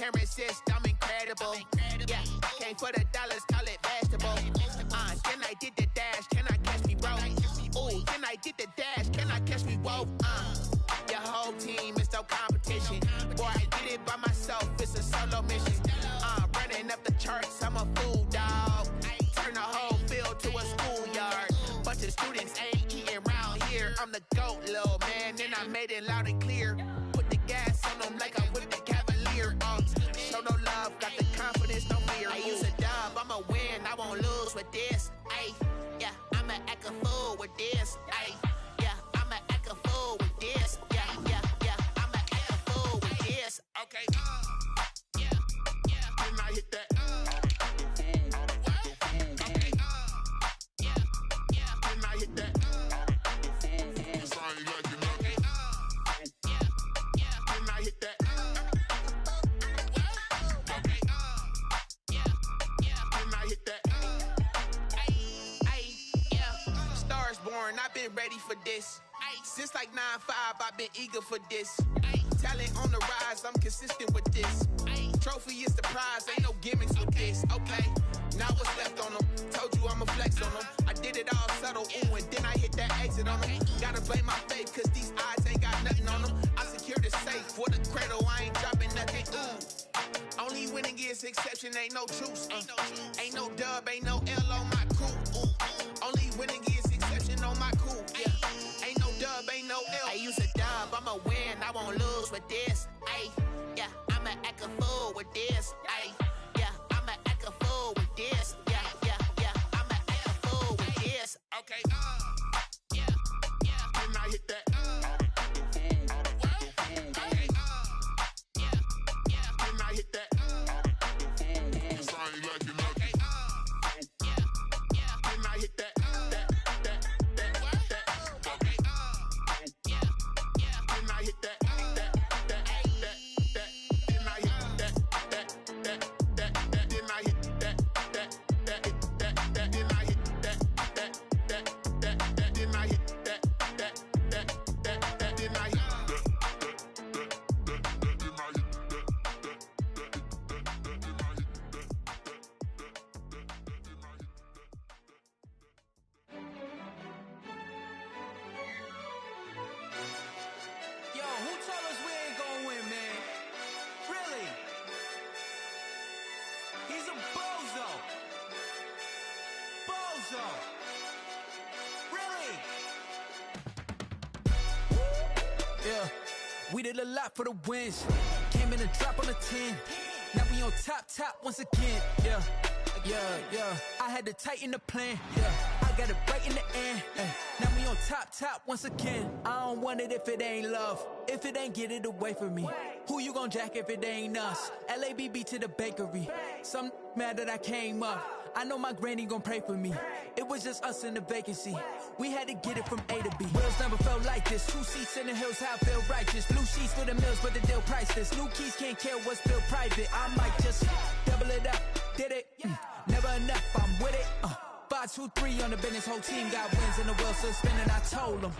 can't resist, I'm incredible. Yeah, came for the dollars, call it vegetable. Then I did the dash, can I catch me, bro? Ooh, then I did the dash, can I catch me, whoa? Your whole team is no competition. Boy, I did it by myself, it's a solo mission. Running up the charts, I'm a fool, dog. Turn the whole field to a schoolyard. Bunch of students ain't eating round here. I'm the GOAT, little man, and I made it loud and clear. Put the gas on them like I'm with the Cavalier. Show no love, got the confidence, no fear. I use a dub, I'ma win, I won't lose with this. Ay, yeah, I'ma act a fool with this. Ay, yeah, I'ma act a fool with this. Yeah, yeah, yeah, I'ma act a fool with this. Okay, yeah, yeah, then I hit that. I've been ready for this. Since like 9-5, I've been eager for this. Talent on the rise, I'm consistent with this. Trophy is the prize, ain't no gimmicks with this. Okay, now what's left on them? Told you I'ma flex on them. I did it all subtle, ooh, and then I hit that exit on them. Gotta blame my faith, cause these eyes ain't got nothing on them. I secured the safe for the cradle, I ain't dropping nothing, ooh. Only winning is exception, ain't no truce. Ain't no dub, ain't no L on my crew. Ooh. Only winning is exception on my crew. Yeah. Ain't no dub, ain't no L. I use a dub, I'ma win, I won't lose with this. Ay, yeah, I'ma act a fool with this. Ay, yeah, I'ma act a fool with this. Yeah, yeah, yeah, I'ma act a fool with this. Okay, yeah, yeah, then I hit that. Okay, yeah, yeah, then I hit that. We did a lot for the wins. Came in a drop on the 10. Now we on top once again. Yeah, yeah, yeah. I had to tighten the plan. Yeah, I got it right in the end. Now we on top once again. I don't want it if it ain't love. If it ain't, get it away from me. Who you gon' jack if it ain't us? LABB to the bakery. Some mad that I came up. I know my granny gon' pray for me. It was just us in the vacancy. We had to get it from A to B. Wheels never felt like this. 2 seats in the hills, how I feel righteous. Blue sheets for the mills, but the deal priceless. New keys can't care what's built private. I might just double it up. Did it? Never enough, I'm with it. 5, 2, 3 on the business. Whole team got wins and the wheels still spinning. I told them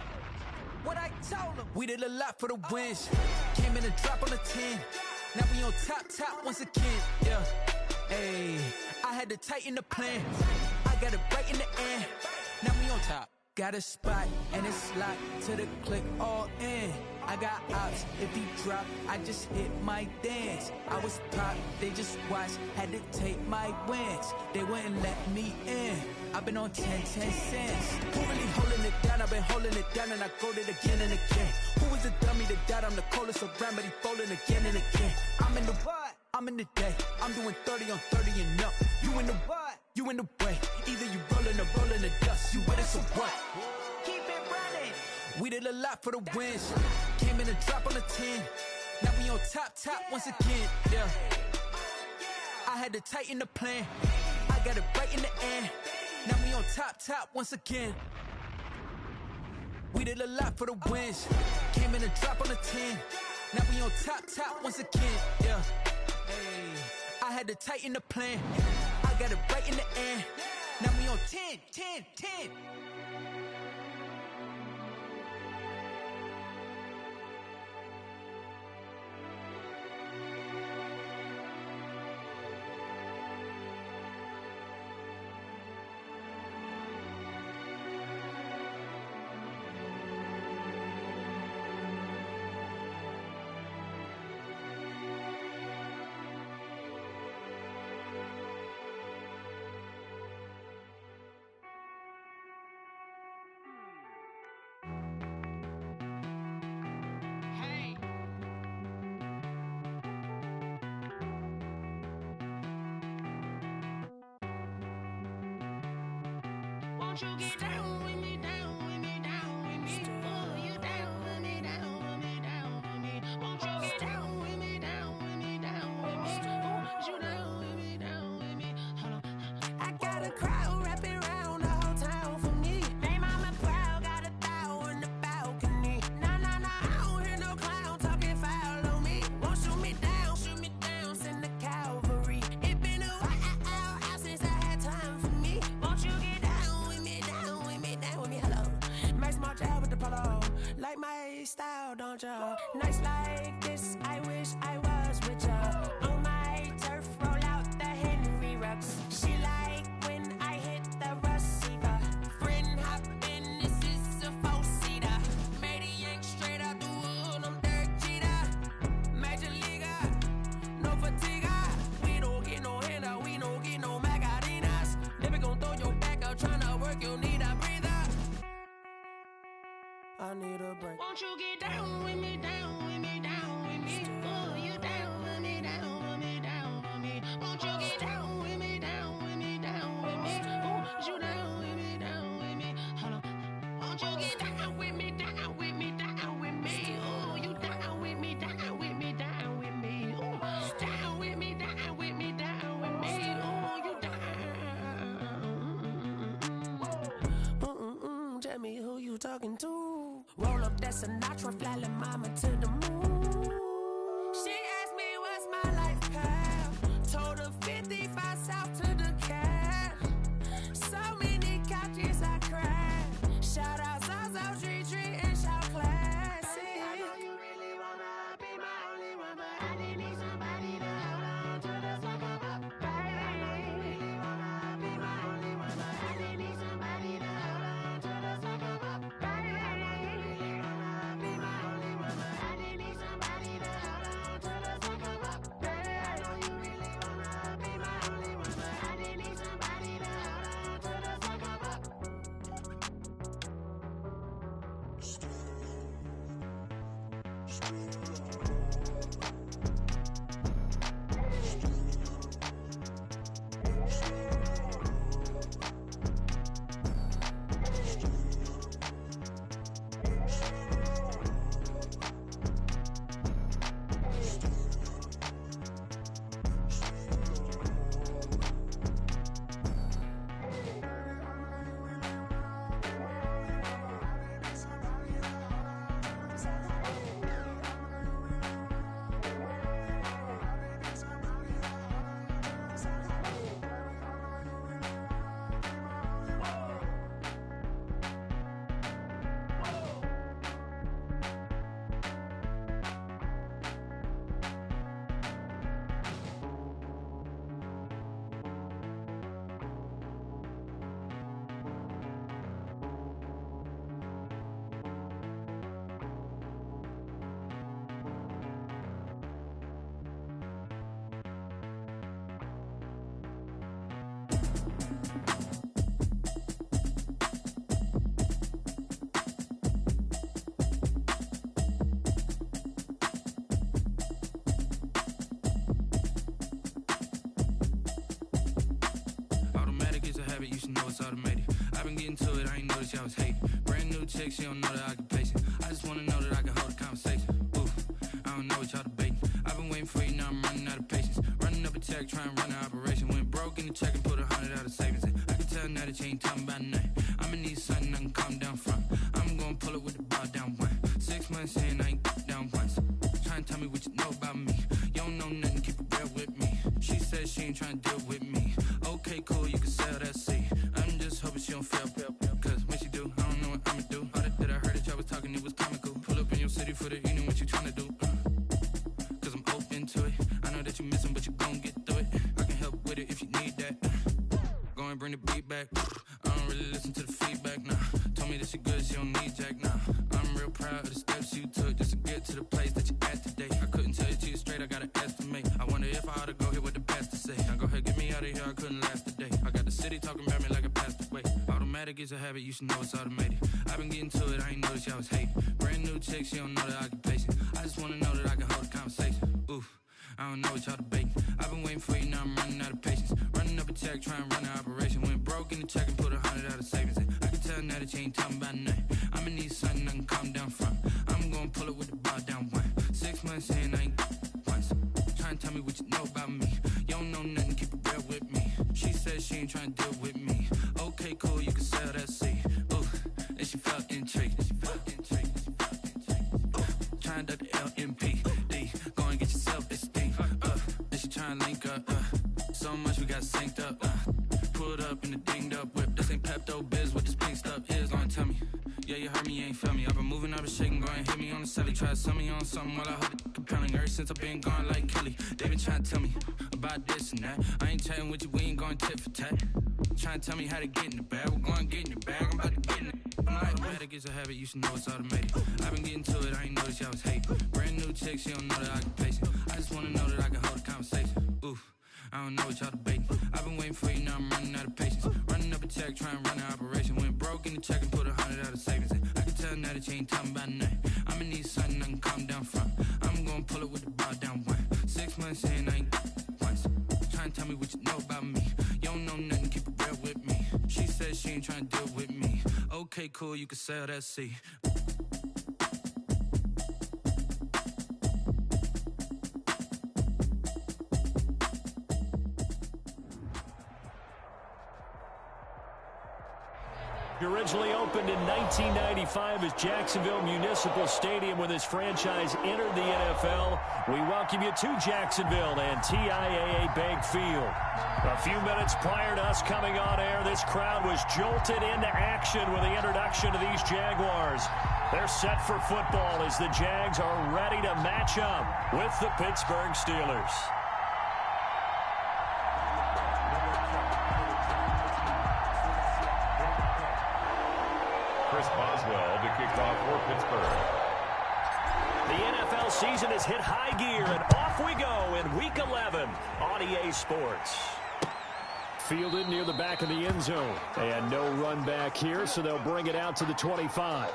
what I told them. We did a lot for the wins. Came in a drop on the 10. Now we on top once again. Yeah. Hey, I had to tighten the plan. I got it right in the end. Now we on top. Got a spot and it's locked to the click all in. I got ops, if he drop, I just hit my dance. I was pop, they just watched, had to take my wins. They wouldn't let me in. I've been on 10 cents. Who really holding it down? I've been holding it down and I go it again and again. Who was the dummy that died? I'm the coldest around, but he folding again and again. I'm in the what? I'm in the day. I'm doing 30 on 30 and up. You in the what? You in the way. Either you rolling or rolling the dust. You with us or what? Keep it running. We did a lot for the wins. Came in a drop on the 10. Now we on top once again. Yeah. I had to tighten the plan. I got it right in the end. Now we on top once again. We did a lot for the wins. Came in a drop on the 10. Now we on top once again. Yeah. Hey, I had to tighten the plan. I got it right in the end. Now we on 10. Won't you get down with me, down with me, down with me? Oh, you down with me, down with me, down with me? Won't you get down with me, down with me, down with me? Oh, you down with me, down with me? Hold on. I got a crowd wrapping around the whole town for me. Hey, mama proud, got a thou in the balcony. Nah, nah, nah, I don't hear no clown talking foul on me. Won't shoot me down, send the cavalry. It been a while since I had time for me. Won't you get down with me, down with me, down with me? Hello, Max March out with the polo. Like my style, don't ya? Nights like this, I wish I was with ya. On my turf, roll out the Henry Rux. She like when I hit the receiver. Friend hop in, this is a four-seater. Made a yank straight out the wood, I'm Derek Jeter. Major leaguer, no fatigue. We don't get no handout, we don't get no Magarinas. Never gon' throw your back out, tryna work, you need a breather. I need a break. Won't you get down with me, down with me, down with me? Oh, you down with me, down with me, down with me? Won't you get down with me, down with me, down with me? Oh, you down with me, down with me? Hold on. Won't you get down with me, down with me, down with me? Oh, you down with me, down with me, down with me? Oh, down with me, down with me, down with me? Oh, you down. Tell me who you talking to. Roll up that Sinatra, flying mama to the moon. She asked me what's my life path. Told her 55 south to the cat. So many couches I cried. Shout out Zazo, Tree Tree, and shout classy. I know you really wanna be my only one, but I didn't need somebody to hold on to the second up. Baby, I know you really wanna be my only one, but I didn't need somebody to hold on to the second up. Baby, I know you really wanna be my only one, but I didn't need somebody to hold on to the second up. Baby, I know you really wanna be my only one, but I didn't need somebody to hold on to the second up. You should know it's automated. I've been getting to it, I ain't noticed y'all was hating. Brand new chick, she don't know the occupation. I just wanna know that I can hold a conversation. Oof, I don't know what y'all debating. I've been waiting for you, now I'm running out of patience. Running up a check, trying to run an operation. Went broke in the check and put 100 out of savings in. I can tell now that you ain't talking about nothing. I'ma need something I can calm down from. I'm gonna pull it with the bar down one. 6 months in, I ain't down once. Trying to tell me what you know about me. You don't know nothing, keep it real with me. She said she ain't trying to deal with me. Okay, cool, you can sell that seat. I'm just hoping she don't fail. Cause when she do, I don't know what I'ma do. All that I heard that y'all was talking, it was comical. Pull up in your city for the evening, what you tryna do? Cause I'm open to it. I know that you missing, but you gon' get through it. I can help with it if you need that. Go and bring the beat back. I don't really listen to the feedback, nah. Told me that she good, she don't need jack, nah. I'm real proud of the steps you took just to get to the place that you at today. I couldn't tell you to you straight, I gotta estimate. I wonder if I ought to go here with the best to say. Now go ahead, get me out of here, I couldn't last today. I got the city talking about me like I passed away. Automatic is a habit, you should know it's automated. I've been getting to it, I ain't noticed y'all was hating. Brand new chick, she don't know the occupation. I just wanna know that I can hold a conversation. Oof, I don't know what y'all debating. I've been waiting for you, now I'm running out of patience. Running up a check, trying to run an operation. Went broke in the check and put 100 out of savings in. I can tell now that you ain't talking about nothing. I'ma need something I can calm down from. I'm gonna pull it with the bar down one. 6 months in, I ain't once. Trying to tell me what you know about me. You don't know nothing, keep it real with me. She said she ain't trying to deal with me. Okay, cool, you can sell that seed. Ooh, and she felt intrigued. Trying to duck the LMPD. Go and get your self-esteem. And she trying to link up. So much we got synced up. Pulled up in the dinged up whip. This ain't Pepto-Biz, what this pink stuff is. Gonna tell me. Yeah, you heard me, you ain't feel me. I've been moving, I've been shaking, go and hit me on the celly. Try to sell me on something while I hold it compelling. Ever since I've been gone like Kelly, they been trying to tell me about this and that. I ain't chatting with you, we ain't going tit for tat. Trying to tell me how to get in the bag. We're going to get in the bag, I'm about to get in it. I'm like, automatic is a habit, you should know it's automated. I've been getting to it, I ain't noticed y'all was hating. Brand new chick, she don't know that I can pace it. I just wanna know that I can hold a conversation. Oof, I don't know what y'all debating. I've been waiting for you, now I'm running out of patience. Running up a check, trying to run an operation. Went broke in the check and put 100 out of savings in. I can tell now that you ain't talking about nothing. I'ma need something I can calm down from. I'm gonna pull it with the bar down one. 6 months in, I ain't once. Trying to tell me what you know about me. You don't know nothing, keep it real with me. She said she ain't trying to deal with me. Okay, cool, you can sell that seed. Originally opened in 1995 as Jacksonville Municipal Stadium when this franchise entered the NFL. We welcome you to Jacksonville and TIAA Bank Field. A few minutes prior to us coming on air, this crowd was jolted into action with the introduction of these Jaguars. They're set for football as the Jags are ready to match up with the Pittsburgh Steelers. Chris Boswell to kick off for Pittsburgh. The NFL season has hit high gear, and off we go in Week 11 on EA Sports. Fielded near the back of the end zone. And no run back here, so they'll bring it out to the 25.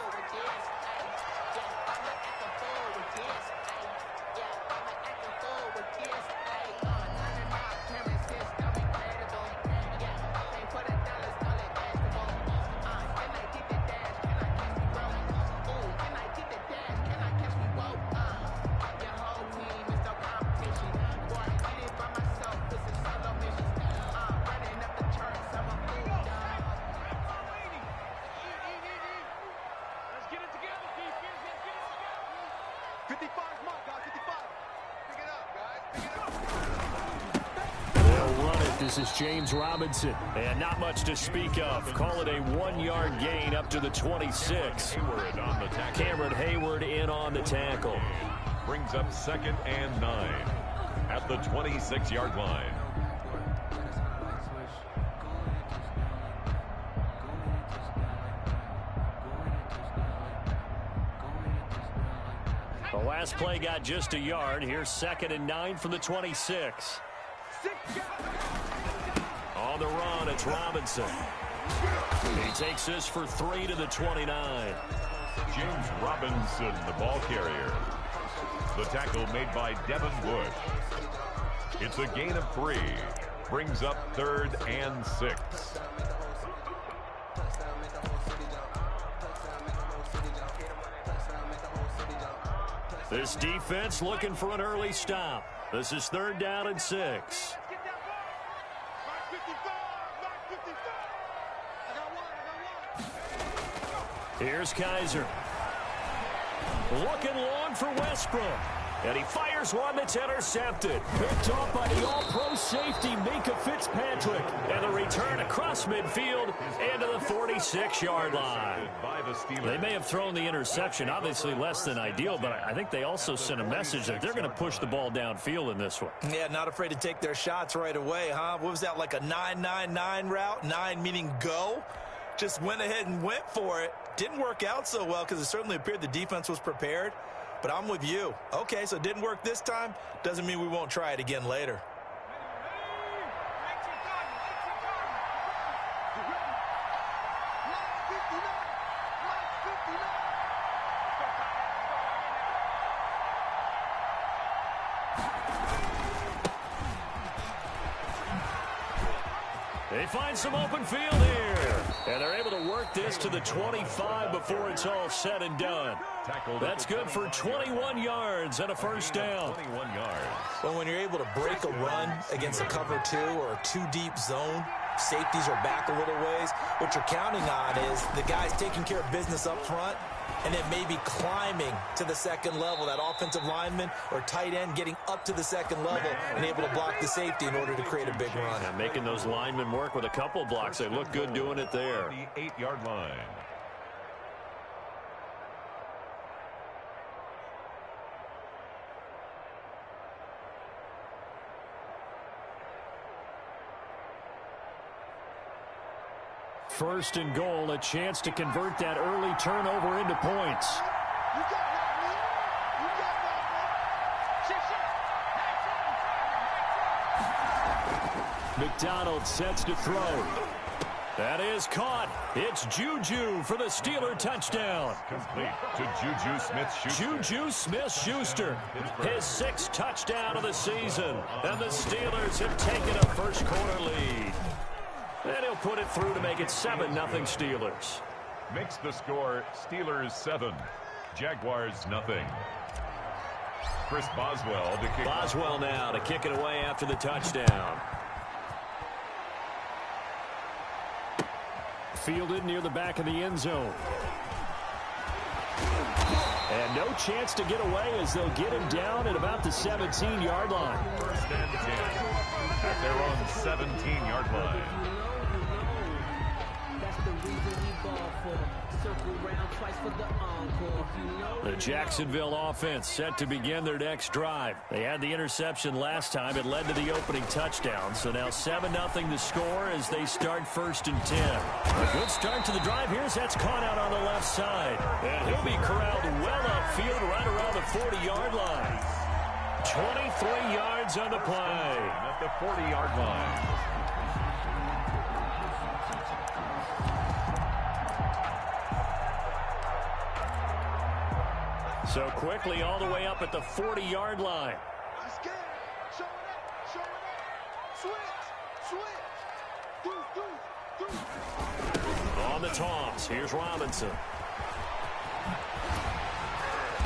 This is James Robinson, and not much to speak of. Call it a 1-yard gain up to the 26. Cameron Hayward in on the tackle. Brings up 2nd and 9 at the 26-yard line. The last play got just a yard. Here's 2nd and 9 from the 26. On the run, it's Robinson. He takes this for 3 to the 29. James Robinson, the ball carrier. The tackle made by Devin Bush. It's a gain of 3. Brings up 3rd and 6. This defense looking for an early stop. This is 3rd down and 6. Here's Kaiser. Looking long for Westbrook. And he fires one that's intercepted. Picked off by the all-pro safety, Minka Fitzpatrick. And the return across midfield into the 46-yard line. They may have thrown the interception, obviously less than ideal, but I think they also sent a message that they're going to push the ball downfield in this one. Yeah, not afraid to take their shots right away, huh? What was that, like a 9-9-9 route? 9 meaning go? Just went ahead and went for it. Didn't work out so well because it certainly appeared the defense was prepared. But I'm with you. Okay, so it didn't work this time. Doesn't mean we won't try it again later. They find some open field here. And they're able to work this to the 25 before it's all said and done. That's good for 21 yards and a first down. 21 yards. Well, when you're able to break a run against a cover 2 or a 2-deep zone, safeties are back a little ways. What you're counting on is the guys taking care of business up front and then maybe climbing to the second level, that offensive lineman or tight end getting up to the second level and able to block the safety in order to create a big run. And making those linemen work with a couple blocks. They look good doing it there. The 8-yard line. First and goal, a chance to convert that early turnover into points. McDonald sets to throw. That is caught. It's Juju for the Steeler touchdown. Complete to Juju Smith-Schuster. Juju Smith-Schuster, his 6th touchdown of the season. And the Steelers have taken a first quarter lead. And he'll put it through to make it 7-0 Steelers. Makes the score Steelers 7, Jaguars 0. Chris Boswell to kick. Boswell now to kick it away after the touchdown. Fielded near the back of the end zone. And no chance to get away as they'll get him down at about the 17-yard line. First and 10 at their own 17-yard line. The Jacksonville offense set to begin their next drive. They had the interception last time. It led to the opening touchdown. So now 7-0 the score as they start first and 10. A good start to the drive. Here's that's caught out on the left side. And he'll be corralled well upfield right around the 40-yard line. 23 yards on the play. At the 40-yard line. So quickly all the way up at the 40-yard line. On the toss, here's Robinson.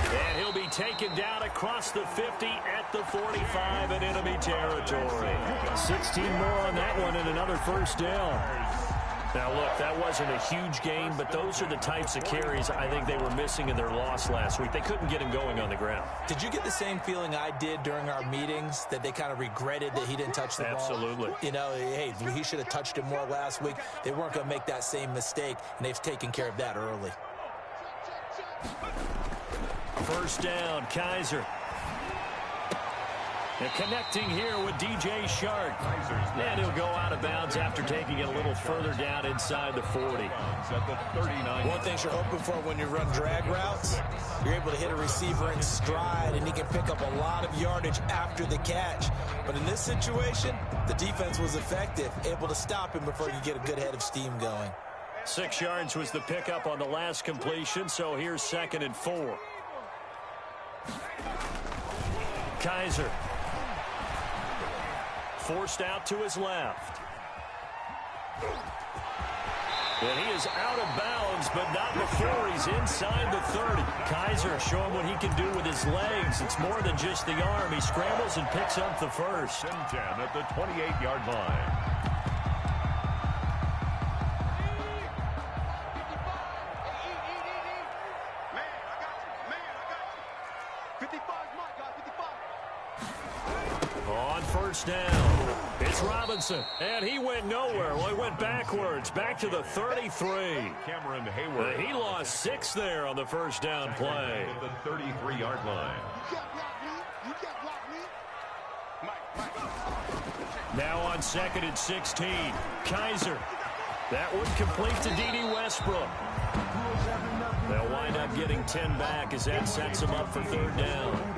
And he'll be taken down across the 50 at the 45 in enemy territory. 16 more on that one and another first down. Now, look, that wasn't a huge gain, but those are the types of carries I think they were missing in their loss last week. They couldn't get him going on the ground. Did you get the same feeling I did during our meetings, that they kind of regretted that he didn't touch the ball? Absolutely. You know, hey, he should have touched it more last week. They weren't going to make that same mistake, and they've taken care of that early. First down, Kaiser. And connecting here with DJ Shark. And he'll go out of bounds after taking it a little further down inside the 40. One thing you're hoping for when you run drag routes, you're able to hit a receiver in stride, and he can pick up a lot of yardage after the catch. But in this situation, the defense was effective, able to stop him before you get a good head of steam going. 6 yards was the pickup on the last completion, so here's 2nd and 4. Kaiser. Forced out to his left. And he is out of bounds, but not before he's inside the 30. Kaiser showing what he can do with his legs. It's more than just the arm. He scrambles and picks up the first. 10 at the 28-yard line. On first down, it's Robinson, and he went nowhere. Well, he went backwards, back to the 33. Cameron Hayward. He lost 6 there on the first down play. At the 33-yard line. Now on 2nd and 16, Kaiser. That would complete to D.D. Westbrook. They'll wind up getting 10 back as that sets them up for 3rd down.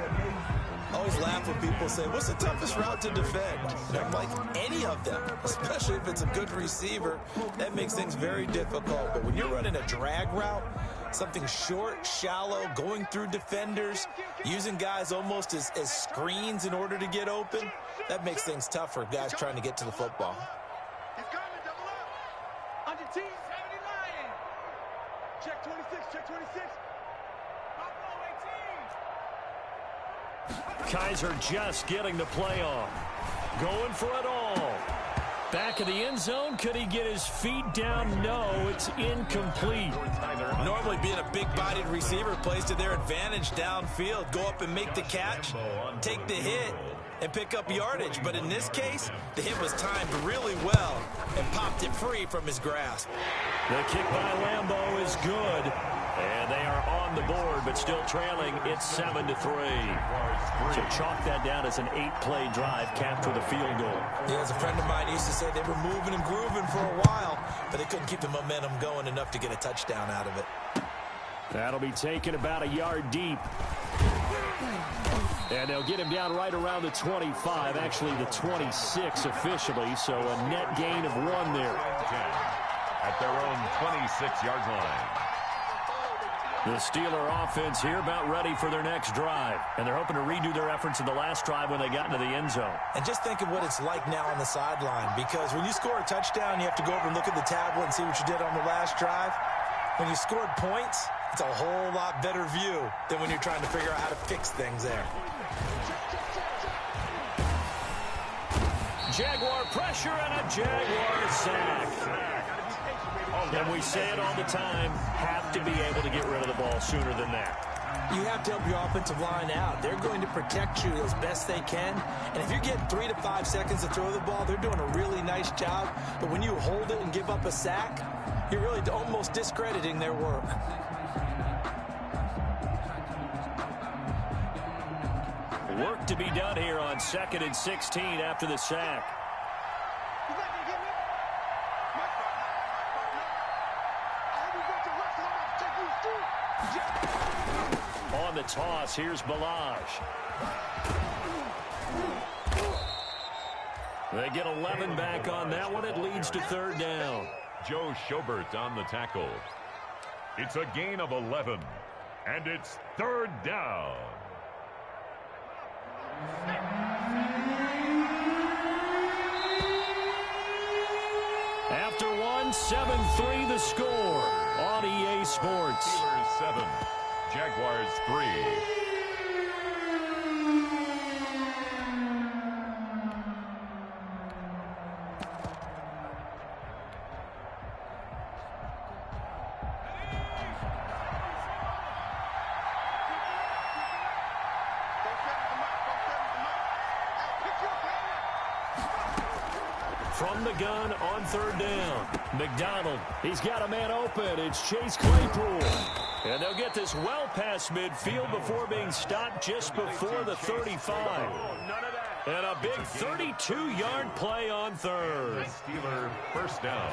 I always laugh when people say, what's the toughest route to defend? And I'm like, any of them, especially if it's a good receiver. That makes things very difficult. But when you're running a drag route, something short, shallow, going through defenders, using guys almost as screens in order to get open, that makes things tough for guys trying to get to the football. 17, 79. Check 26, check 26. Kaiser just getting the play off. Going for it all. Back of the end zone. Could he get his feet down? No, it's incomplete. Normally being a big-bodied receiver plays to their advantage downfield. Go up and make the catch, take the hit, and pick up yardage. But in this case, the hit was timed really well and popped it free from his grasp. The kick by Lambeau is good. And they are on the board, but still trailing. It's 7-3. So chalk that down as an 8-play drive capped with a field goal. Yeah, as a friend of mine used to say, they were moving and grooving for a while, but they couldn't keep the momentum going enough to get a touchdown out of it. That'll be taken about a yard deep. And they'll get him down right around the 25, actually the 26 officially, so a net gain of 1 there. At their own 26-yard line. The Steeler offense here about ready for their next drive. And they're hoping to redo their efforts in the last drive when they got into the end zone. And just think of what it's like now on the sideline, because when you score a touchdown, you have to go over and look at the tablet and see what you did on the last drive. When you scored points, it's a whole lot better view than when you're trying to figure out how to fix things there. Jaguar pressure and a Jaguar sack. And we say it all the time, have to be able to get rid of the ball sooner than that. You have to help your offensive line out. They're going to protect you as best they can. And if you're getting 3 to 5 seconds to throw the ball, they're doing a really nice job. But when you hold it and give up a sack, you're really almost discrediting their work. Work to be done here on 2nd and 16 after the sack. On the toss, here's Balazs. They get 11 back on that one. It leads to 3rd down. Joe Schobert on the tackle. It's a gain of 11, and it's 3rd down. After 1, 7-3 the score on EA Sports. Steelers 7, Jaguars 3. From the gun on 3rd down. McDonald, he's got a man open. It's Chase Claypool. And they'll get this well past midfield before being stopped just before the 35. And a big 32-yard play on 3rd. Steeler 1st down.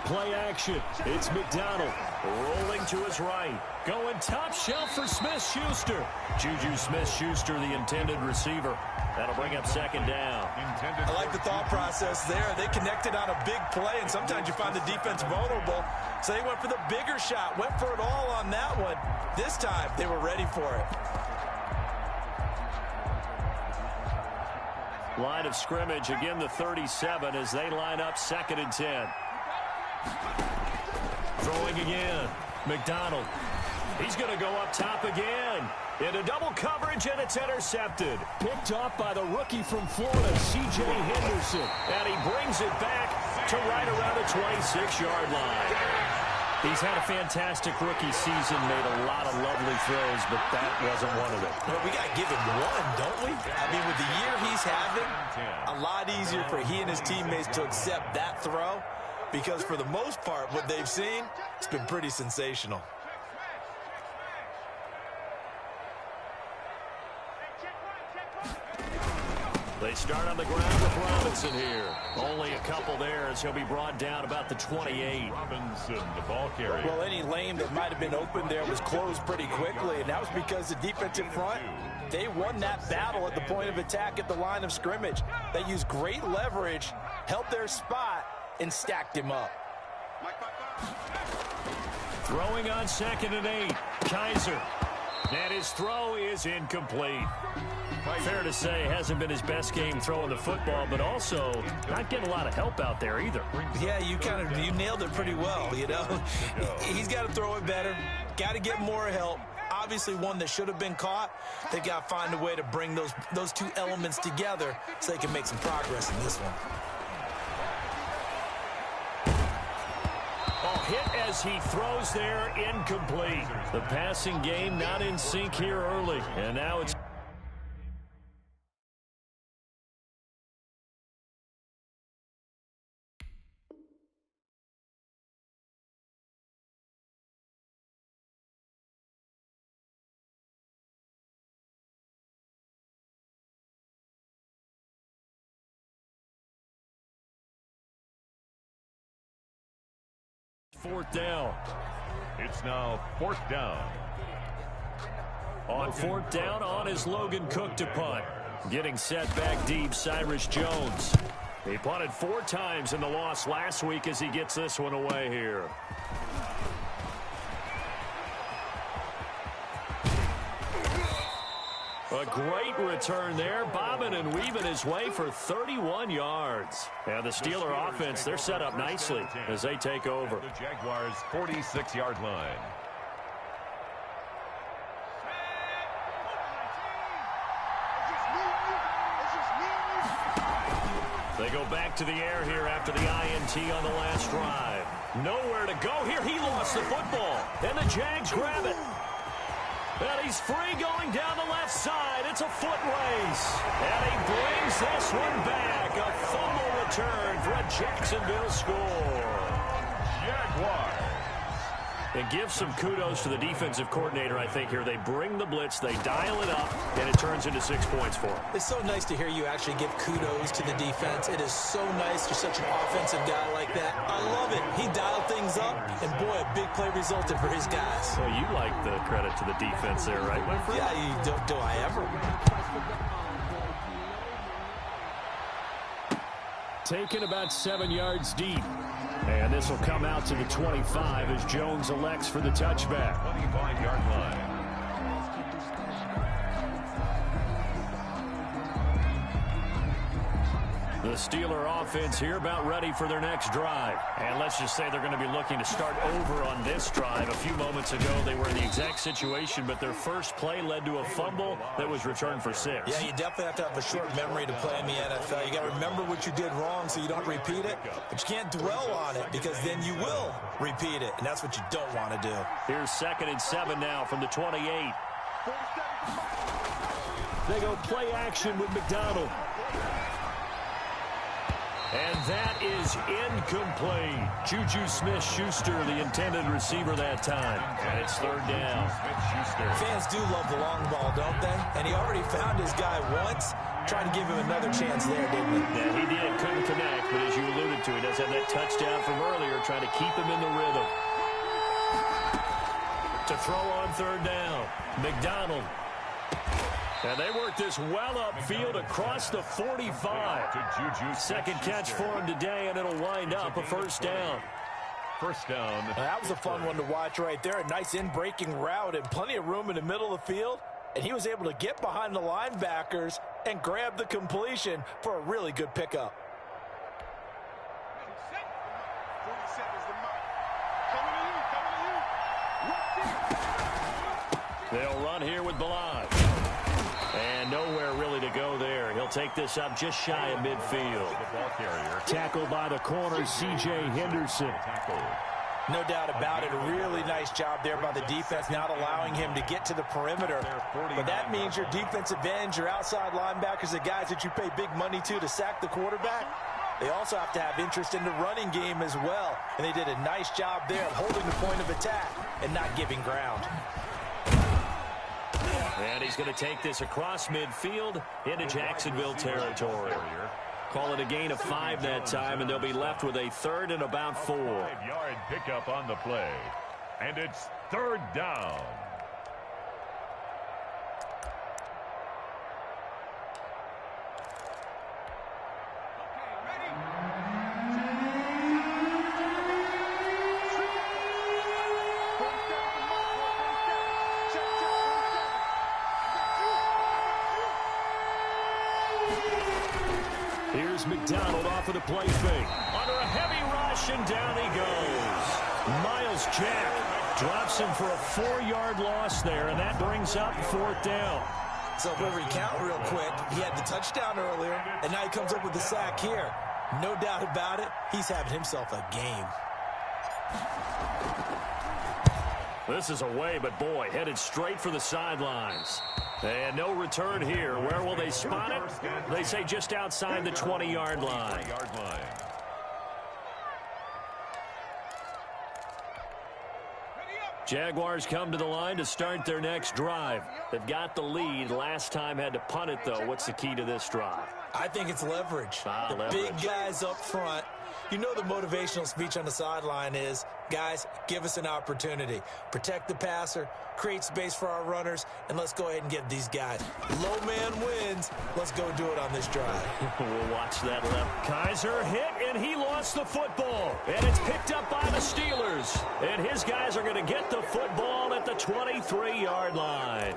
Play action. It's McDonald rolling to his right. Going top shelf for Smith-Schuster. Juju Smith-Schuster, the intended receiver. That'll bring up 2nd down. I like the thought process there. They connected on a big play, and sometimes you find the defense vulnerable. So they went for the bigger shot, went for it all on that one. This time, they were ready for it. Line of scrimmage, again the 37 as they line up 2nd and 10. Throwing again. McDonald. He's going to go up top again. Into double coverage, and it's intercepted. Picked off by the rookie from Florida, C.J. Henderson. And he brings it back to right around the 26-yard line. He's had a fantastic rookie season, made a lot of lovely throws, but that wasn't one of them. Well, we got to give him one, don't we? I mean, with the year he's having, a lot easier for he and his teammates to accept that throw, because for the most part, what they've seen, it's been pretty sensational. They start on the ground with Robinson here. Only a couple there as he'll be brought down about the 28. Robinson, the ball carrier. Well, any lane that might have been open there was closed pretty quickly, and that was because the defensive front, they won that battle at the point of attack at the line of scrimmage. They used great leverage, held their spot, and stacked him up. Throwing on 2nd and 8. Kaiser. And his throw is incomplete. Fair to say, hasn't been his best game throwing the football, but also not getting a lot of help out there either. Yeah, you nailed it pretty well, you know. He's got to throw it better, got to get more help. Obviously one that should have been caught. They got to find a way to bring those two elements together so they can make some progress in this one. Hit as he throws there, incomplete. The passing game not in sync here early, and now it's fourth down. It's now fourth down. On fourth down, on is Logan Cook to punt. Getting set back deep, Cyrus Jones. He punted 4 times in the loss last week as he gets this one away here. A great return there, bobbing and weaving his way for 31 yards. And the Steeler offense, they're set up nicely as they take over. The Jaguars' 46-yard line. They go back to the air here after the INT on the last drive. Nowhere to go here. He lost the football, and the Jags grab it. And he's free going down the left side. It's a foot race. And he brings this one back. A fumble return for a Jacksonville score. Jaguars. And give some kudos to the defensive coordinator, I think, here. They bring the blitz, they dial it up, and it turns into 6 points for them. It's so nice to hear you actually give kudos to the defense. It is so nice. You're such an offensive guy like that. I love it. He dialed things up, and boy, a big play resulted for his guys. Well, you like the credit to the defense there, right, my friend? Yeah, do I ever? Taken about 7 yards deep. And this will come out to the 25 as Jones elects for the touchback. 25-yard line. The Steeler offense here about ready for their next drive. And let's just say they're going to be looking to start over on this drive. A few moments ago, they were in the exact situation, but their first play led to a fumble that was returned for 6. Yeah, you definitely have to have a short memory to play in the NFL. You got to remember what you did wrong so you don't repeat it, but you can't dwell on it because then you will repeat it, and that's what you don't want to do. Here's 2nd and 7 now from the 28. They go play action with McDonald. And that is incomplete. Juju Smith-Schuster, the intended receiver that time. And it's 3rd down. Fans do love the long ball, don't they? And he already found his guy once. Tried to give him another chance there, didn't he? Yeah, he did. Couldn't connect, but as you alluded to, he does have that touchdown from earlier, trying to keep him in the rhythm. To throw on 3rd down. McDonald. And they work this well upfield across the 45. Second catch for him today, and it'll wind up a 1st down. First down. That was a fun one to watch right there. A nice in-breaking route and plenty of room in the middle of the field. And he was able to get behind the linebackers and grab the completion for a really good pickup. They'll run here with Balaj. And nowhere really to go there. He'll take this up just shy of midfield. The ball carrier. Tackled by the corner, C.J. Henderson. No doubt about it. A really nice job there by the defense, not allowing him to get to the perimeter. But that means your defensive ends, your outside linebackers, the guys that you pay big money to sack the quarterback, they also have to have interest in the running game as well. And they did a nice job there of holding the point of attack and not giving ground. And he's going to take this across midfield into Jacksonville territory. Call it a gain of 5 that time, and they'll be left with a 3rd and about 4. 5-yard pickup on the play. And it's 3rd down. Here's McDonald off of the play fake. Under a heavy rush, and down he goes. Miles Jack drops him for a 4-yard loss there, and that brings up 4th down. So if we recount real quick, he had the touchdown earlier, and now he comes up with the sack here. No doubt about it, he's having himself a game. This is away, but boy, headed straight for the sidelines. And no return here. Where will they spot it? They say just outside the 20-yard line. Jaguars come to the line to start their next drive. They've got the lead. Last time had to punt it, though. What's the key to this drive? I think it's leverage. Leverage. Big guys up front. You know the motivational speech on the sideline is, guys, give us an opportunity. Protect the passer, create space for our runners, and let's go ahead and get these guys. Low man wins. Let's go do it on this drive. We'll watch that left. Kaiser hit, and he lost the football. And it's picked up by the Steelers. And his guys are going to get the football at the 23-yard line.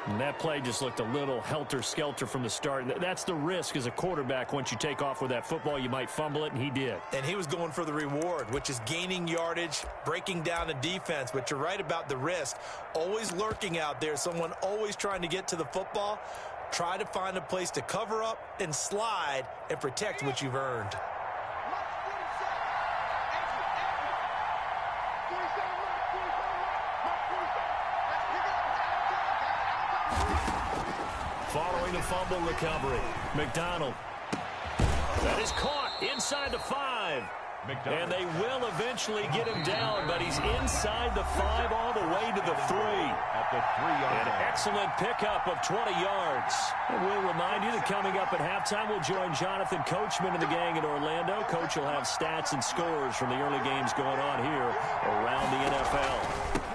And that play just looked a little helter-skelter from the start. That's the risk as a quarterback. Once you take off with that football, you might fumble it, and he did. And he was going for the reward, which is gaining yardage, breaking down the defense. But you're right about the risk. Always lurking out there, someone always trying to get to the football. Try to find a place to cover up and slide and protect what you've earned. Following the fumble recovery, McDonald. That is caught inside the 5. And they will eventually get him down, but he's inside the 5 all the way to the 3. At the 3-yard line. An excellent pickup of 20 yards. And we'll remind you that coming up at halftime, we'll join Jonathan Coachman and the gang in Orlando. Coach will have stats and scores from the early games going on here around the NFL.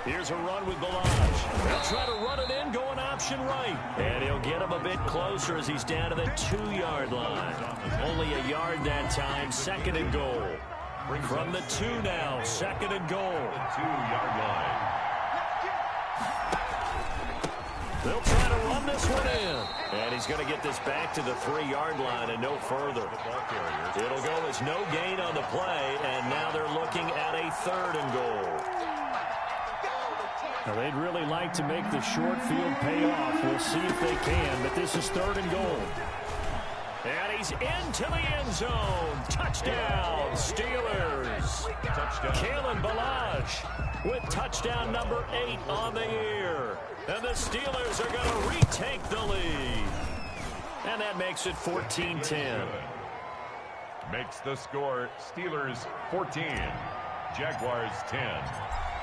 Here's a run with Balaj. They'll try to run it in, going option right. And he'll get him a bit closer as he's down to the 2-yard line. Only a yard that time, 2nd and goal. From the 2 now, 2nd and goal. 2-yard line. They'll try to run this one in. And he's going to get this back to the 3-yard line and no further. It'll go as no gain on the play, and now they're looking at a 3rd and goal. Now, they'd really like to make the short field pay off. We'll see if they can, but this is 3rd and goal. And he's into the end zone. Touchdown, Steelers. Touchdown. Kalen Balaj with touchdown number 8 on the year. And the Steelers are going to retake the lead. And that makes it 14-10. Makes the score Steelers 14, Jaguars 10.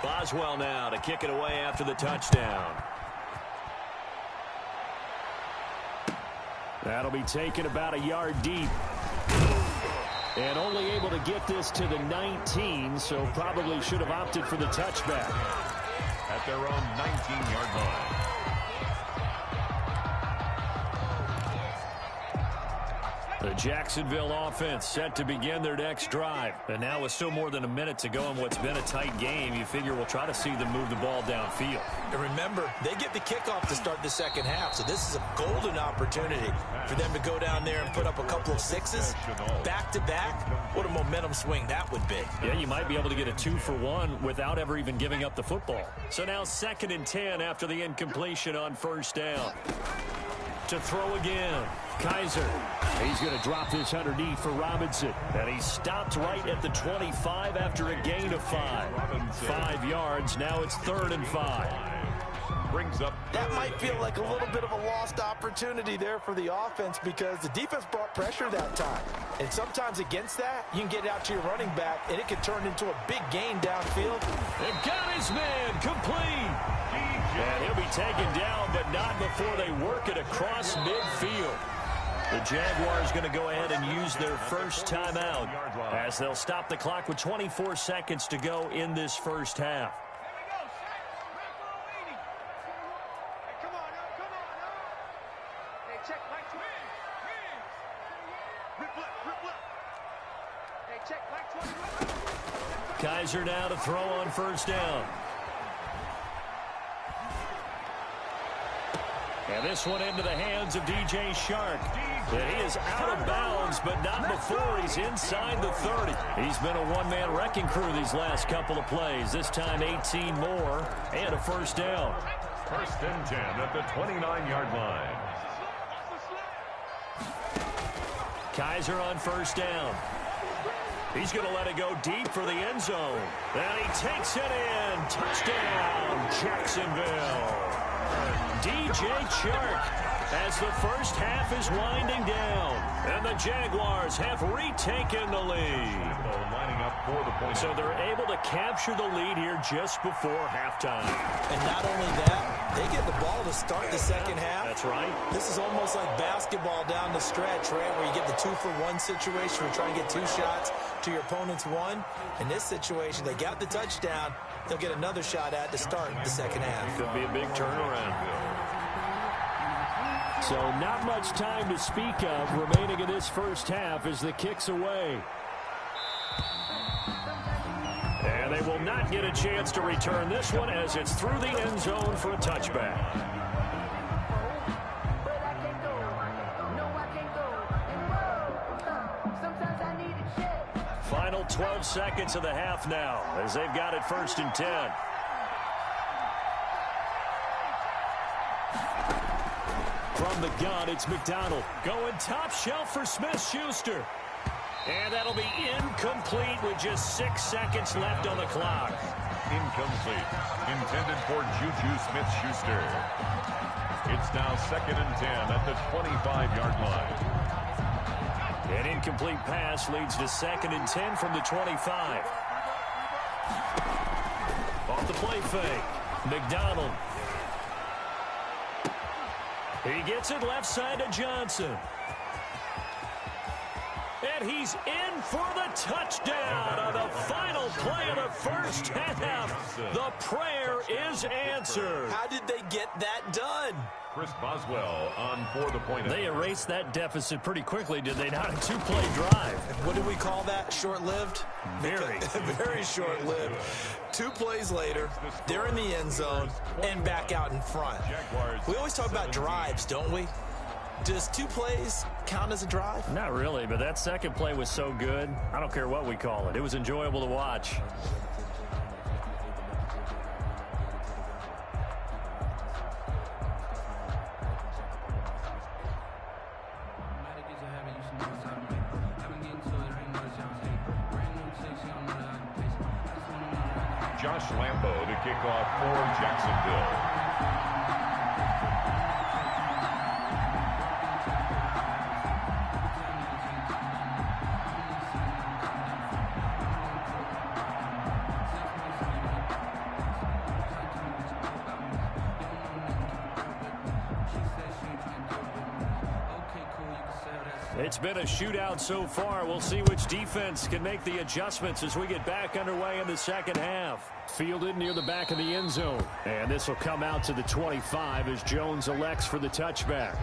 Boswell now to kick it away after the touchdown. That'll be taken about a yard deep. And only able to get this to the 19, so probably should have opted for the touchback. At their own 19-yard line. The Jacksonville offense set to begin their next drive. And now with still more than a minute to go in what's been a tight game, you figure we'll try to see them move the ball downfield. And remember, they get the kickoff to start the second half, so this is a golden opportunity for them to go down there and put up a couple of 6s back-to-back. What a momentum swing that would be. Yeah, you might be able to get a 2-for-1 without ever even giving up the football. So now 2nd and 10 after the incompletion on 1st down. To throw again, Kaiser. He's going to drop this underneath for Robinson. And he stopped right at the 25 after a gain of 5. 5 yards. Now it's 3rd and 5. Brings up. That might feel like a little bit of a lost opportunity there for the offense because the defense brought pressure that time. And sometimes against that, you can get out to your running back, and it can turn into a big gain downfield. And got his man complete. And he'll be taken down, but not before they work it across midfield. The Jaguars going to go ahead and use their first timeout as they'll stop the clock with 24 seconds to go in this first half. Kaiser now to throw on 1st down. And this one into the hands of DJ Shark. And he is out of bounds, but not before he's inside the 30. He's been a one-man wrecking crew these last couple of plays. This time 18 more and a first down. First and 10 at the 29-yard line. Kaiser on first down. He's going to let it go deep for the end zone. And he takes it in. Touchdown, Jacksonville. DJ Chark as the first half is winding down. And the Jaguars have retaken the lead. Lining up for the point. So they're able to capture the lead here just before halftime. And not only that, they get the ball to start the second half. That's right. This is almost like basketball down the stretch, right, where you get the 2-for-1 situation. We're trying to get 2 shots to your opponent's 1. In this situation, they got the touchdown. They'll get another shot at to start the second half. Could be a big turnaround. So not much time to speak of remaining in this first half as the kick's away. And they will not get a chance to return this one as it's through the end zone for a touchback. Final 12 seconds of the half now as they've got it first and 10. From the gun, it's McDonald going top shelf for Smith-Schuster. And that'll be incomplete with just 6 seconds left on the clock. Incomplete. Intended for Juju Smith-Schuster. It's now second and 10 at the 25-yard line. An incomplete pass leads to second and 10 from the 25. Off the play fake. McDonald. He gets it left side to Johnson. And he's in for the touchdown on the final play of the first half. The prayer is answered. How did they get that done? Chris Boswell on for the point. They erased that deficit pretty quickly, did they not? A 2-play drive. What do we call that? Short-lived? Very. Very short-lived. 2 plays later, they're in the end zone and back out in front. We always talk about drives, don't we? Does 2 plays count as a drive? Not really, but that second play was so good. I don't care what we call it. It was enjoyable to watch. Josh Lambo to kick off for Jacksonville. It's been a shootout so far. We'll see which defense can make the adjustments as we get back underway in the second half. Fielded near the back of the end zone. And this will come out to the 25 as Jones elects for the touchback.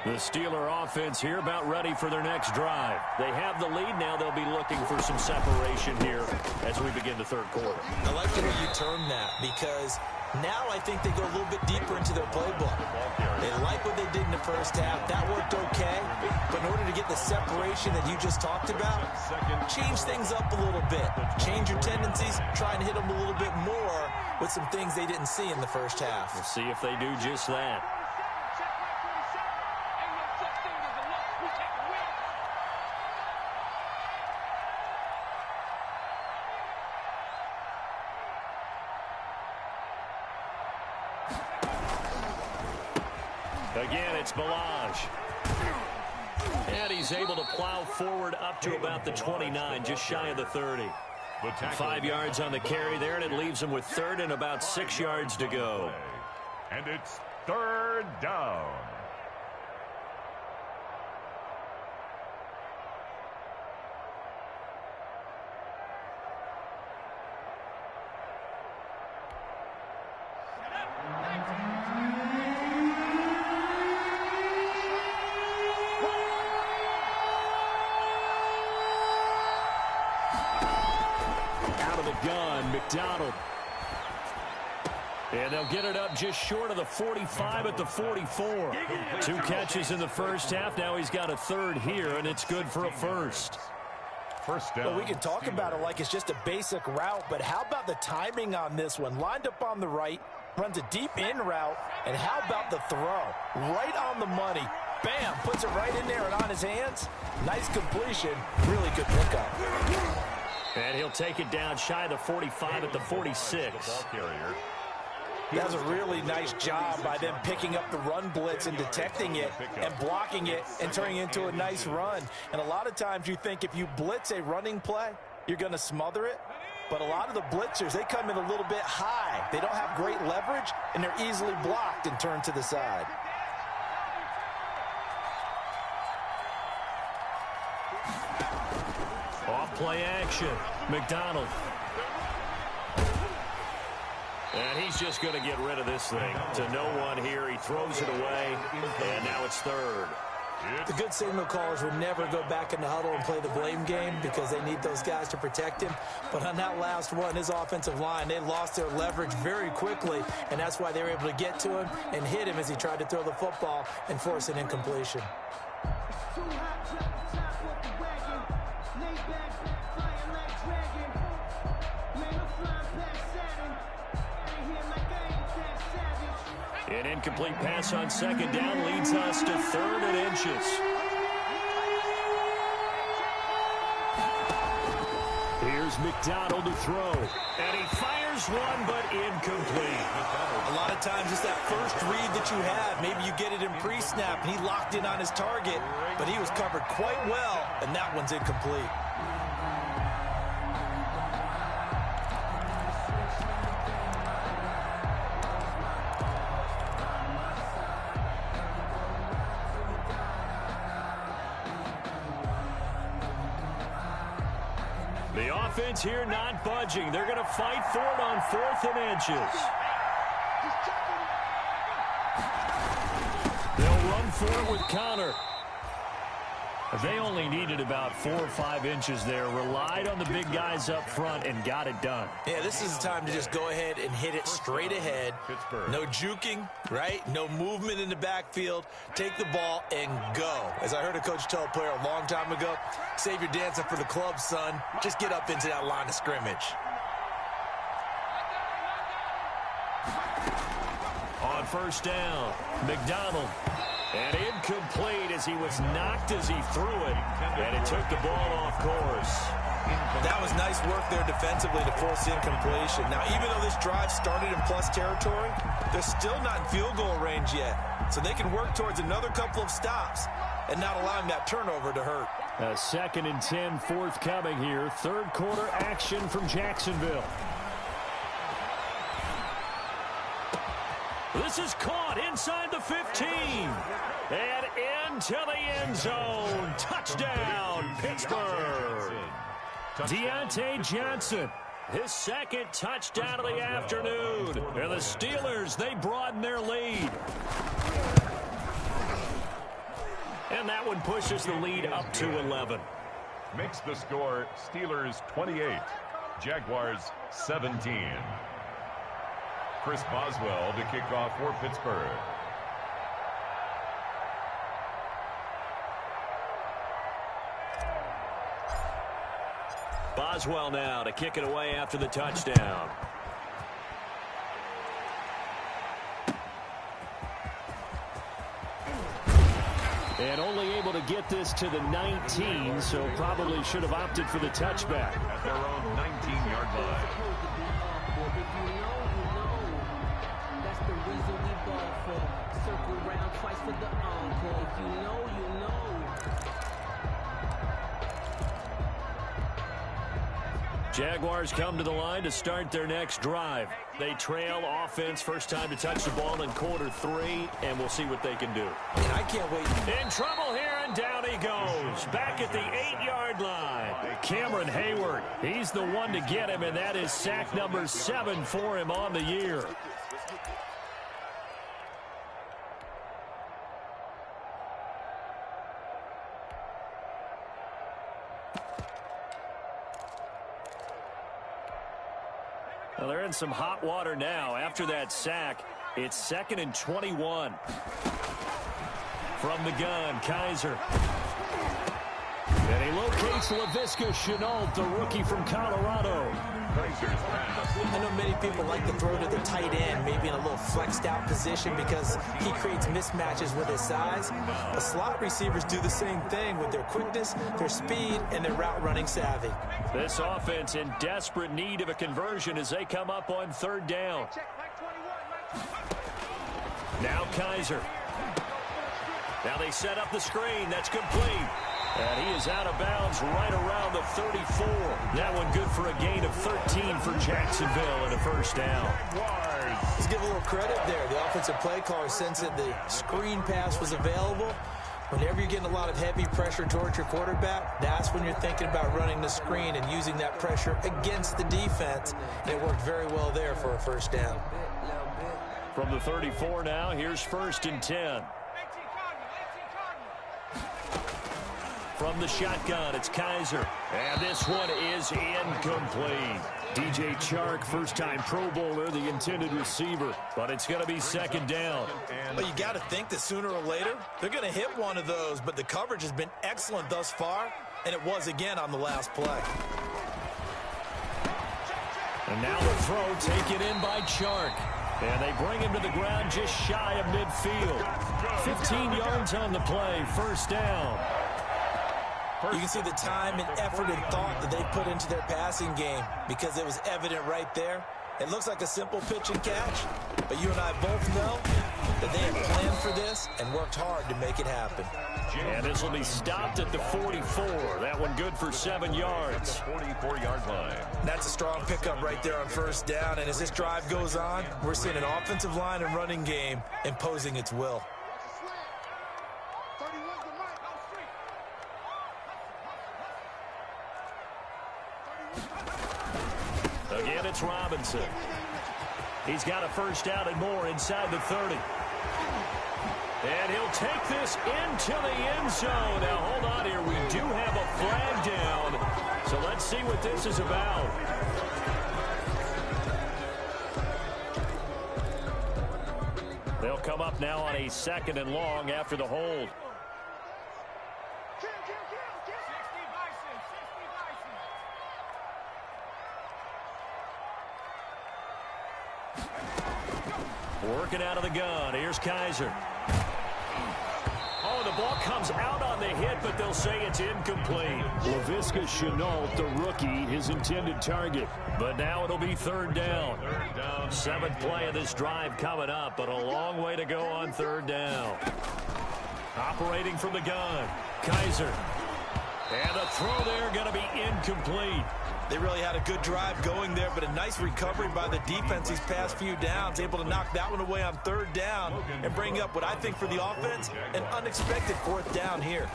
The Steeler offense here about ready for their next drive. They have the lead now. They'll be looking for some separation here as we begin the third quarter. I like the way you term that because now I think they go a little bit deeper into their playbook. They like what they did in the first half. That worked okay. But in order to get the separation that you just talked about, change things up a little bit. Change your tendencies. Try and hit them a little bit more with some things they didn't see in the first half. We'll see if they do just that. Again, it's Balaj. And he's able to plow forward up to about the 29, just shy of the 30. 5 yards on the carry there, and it leaves him with third and about 6 yards to go. And it's third down. gun. McDonald. And they'll get it up just short of the 45 at the 44. 2 catches in the first half. Now he's got a third here, and it's good for a first. First down. Well, we can talk about it like it's just a basic route, but how about the timing on this one? Lined up on the right, runs a deep in route, and how about the throw? Right on the money. Bam, puts it right in there and on his hands. Nice completion. Really good pickup. And he'll take it down shy of the 45 at the 46. Ball carrier. That was a really nice job by them picking up the run blitz and detecting it and blocking it and turning it into a nice run. And a lot of times you think if you blitz a running play, you're going to smother it. But a lot of the blitzers, they come in a little bit high. They don't have great leverage, and they're easily blocked and turned to the side. Off play action. McDonald. And he's just going to get rid of this thing to no one here. He throws it away, and now it's third. The good signal callers would never go back in the huddle and play the blame game because they need those guys to protect him. But on that last one, his offensive line, they lost their leverage very quickly, and that's why they were able to get to him and hit him as he tried to throw the football and force an incompletion. An incomplete pass on second down leads us to 3rd and inches. Here's McDonald to throw. And he fires one, but incomplete. A lot of times it's that first read that you have. Maybe you get it in pre-snap, and he locked in on his target, but he was covered quite well, and that one's incomplete. The offense here not budging. They're going to fight for it on 4th and inches. They'll run for it with Connor. They only needed about 4 or 5 inches there. Relied on the big guys up front and got it done. Yeah, this is the time to just go ahead and hit it straight ahead. No juking, right? No movement in the backfield. Take the ball and go. As I heard a coach tell a player a long time ago, save your dancing for the club, son. Just get up into that line of scrimmage. On first down, McDonald. And incomplete as he was knocked as he threw it. And it took the ball off course. That was nice work there defensively to force the incompletion. Now, even though this drive started in plus territory, they're still not in field goal range yet. So they can work towards another couple of stops and not allowing that turnover to hurt. A 2nd and 10 forthcoming here. 3rd quarter action from Jacksonville. This is caught inside the 15. And into the end zone. Touchdown, Pittsburgh. Deontay Johnson, his 2nd touchdown of the afternoon. And the Steelers, they broaden their lead. And that one pushes the lead up to 11. Makes the score Steelers 28, Jaguars 17. Chris Boswell to kick off for Pittsburgh. Boswell now to kick it away after the touchdown. And only able to get this to the 19, so probably should have opted for the touchback. At their own 19-yard line. Jaguars come to the line to start their next drive. They trail offense, first time to touch the ball in quarter 3, and we'll see what they can do. And I can't wait. In trouble here, and down he goes. Back at the 8-yard line. Cameron Hayward, he's the one to get him, and that is sack number 7 for him on the year. Well, they're in some hot water now. After that sack, it's 2nd and 21. From the gun, Kaiser. And he locates Laviska Shenault, the rookie from Colorado. I know many people like to throw to the tight end, maybe in a little flexed out position because he creates mismatches with his size. The slot receivers do the same thing with their quickness, their speed, and their route running savvy. This offense in desperate need of a conversion as they come up on 3rd down. Now Kaiser. Now they set up the screen. That's complete. And he is out of bounds right around the 34. That one good for a gain of 13 for Jacksonville and a 1st down. Let's give a little credit there. The offensive play caller sensed that the screen pass was available. Whenever you're getting a lot of heavy pressure towards your quarterback, that's when you're thinking about running the screen and using that pressure against the defense. And it worked very well there for a 1st down. From the 34 now, here's 1st and 10. From the shotgun, it's Kaiser. And this one is incomplete. DJ Chark, first-time Pro Bowler, the intended receiver. But it's going to be 2nd down. Well, you got to think that sooner or later, they're going to hit one of those. But the coverage has been excellent thus far, and it was again on the last play. And now the throw taken in by Chark. And they bring him to the ground just shy of midfield. 15 yards on the play, 1st down. You can see the time and effort and thought that they put into their passing game because it was evident right there. It looks like a simple pitch and catch, but you and I both know that they have planned for this and worked hard to make it happen. And this will be stopped at the 44. That one good for 7 yards. 44-yard line. That's a strong pickup right there on 1st down, and as this drive goes on, we're seeing an offensive line and running game imposing its will. Again, it's Robinson. He's got a 1st down and more inside the 30. And he'll take this into the end zone. Now, hold on here. We do have a flag down. So let's see what this is about. They'll come up now on a 2nd and long after the hold. Working out of the gun. Here's Kaiser. Oh, the ball comes out on the hit, but they'll say it's incomplete. Laviska Shenault, the rookie, his intended target. But now it'll be 3rd down. 7th play of this drive coming up, but a long way to go on 3rd down. Operating from the gun. Kaiser. And the throw there going to be incomplete. They really had a good drive going there, but a nice recovery by the defense these past few downs, able to knock that one away on 3rd down and bring up what I think for the offense, an unexpected 4th down here.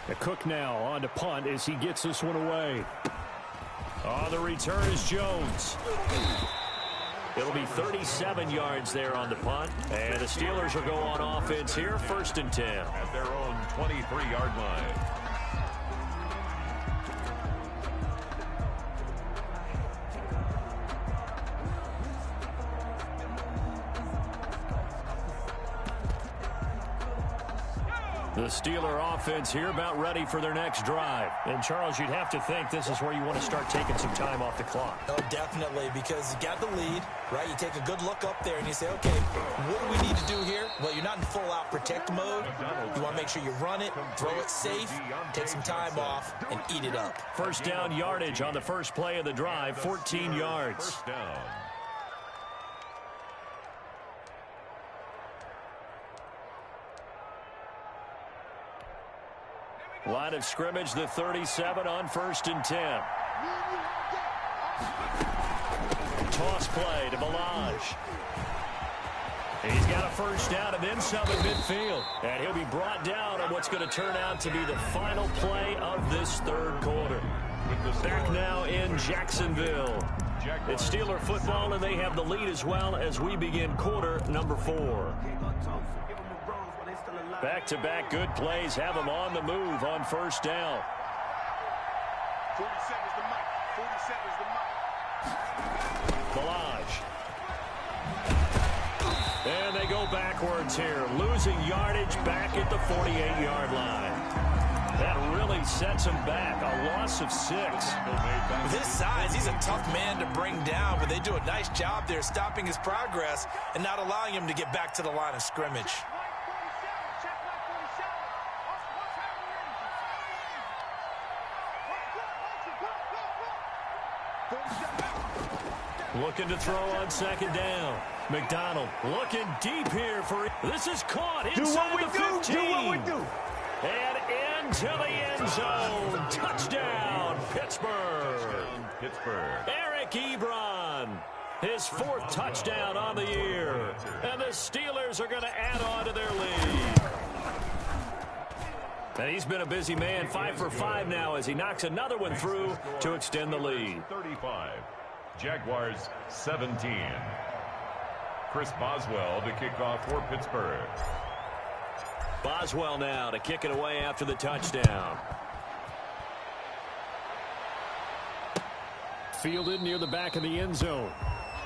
The Cook now on to punt as he gets this one away. On the return is Jones. It'll be 37 yards there on the punt, and the Steelers will go on offense here, 1st and 10. At their own 23-yard line. The Steeler offense here about ready for their next drive. And, Charles, you'd have to think this is where you want to start taking some time off the clock. Oh, definitely, because you got the lead, right? You take a good look up there and you say, okay, what do we need to do here? Well, you're not in full-out protect mode. You want to make sure you run it, throw it safe, take some time off, and eat it up. 1st down yardage on the first play of the drive, 14 yards. 1st down. Line of scrimmage, the 37 on 1st and 10. Toss play to Balaj. He's got a 1st down and then some in midfield. And he'll be brought down on what's going to turn out to be the final play of this 3rd quarter. Back now in Jacksonville. It's Steeler football, and they have the lead as well as we begin quarter number 4. Back-to-back good plays have them on the move on 1st down. 47's the mic. 47's the mic. Balaj. And they go backwards here, losing yardage back at the 48-yard line. That really sets him back, a loss of 6. With his size, he's a tough man to bring down, but they do a nice job there stopping his progress and not allowing him to get back to the line of scrimmage. Looking to throw on second down. McDonald looking deep here for... This is caught inside the 15. Do what we do. And into the end zone. Touchdown, Pittsburgh. Eric Ebron. His 4th touchdown on the year. And the Steelers are going to add on to their lead. And he's been a busy man, 5 for 5 now as he knocks another one through to extend the lead. 35. Jaguars 17. Chris Boswell to kick off for Pittsburgh. Boswell now to kick it away after the touchdown. Fielded near the back of the end zone.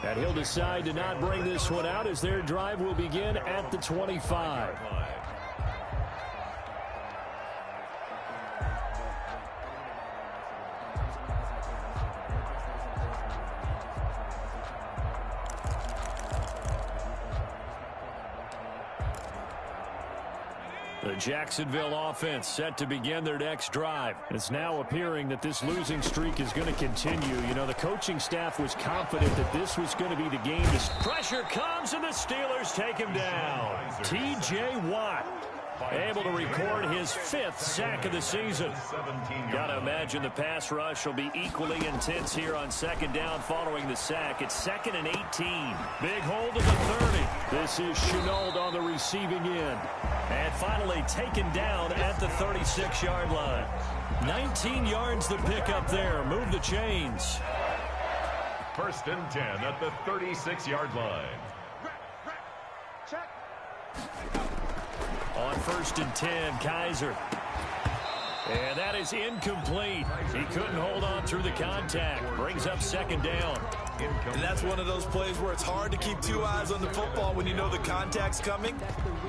And he'll decide to not bring this one out as their drive will begin at the 25. The Jacksonville offense set to begin their next drive. It's now appearing that this losing streak is going to continue. You know, the coaching staff was confident that this was going to be the game. Pressure comes and the Steelers take him down. T.J. Watt able to record his 5th sack of the season. Got to imagine the pass rush will be equally intense here on second down following the sack. It's 2nd and 18. Big hold of the 30. This is Chenault on the receiving end. And finally taken down at the 36-yard line. 19 yards to pick up there. Move the chains. 1st and 10 at the 36-yard line. Check. On 1st and 10, Kaiser. And that is incomplete. He couldn't hold on through the contact. Brings up 2nd down. And that's one of those plays where it's hard to keep 2 eyes on the football when you know the contact's coming,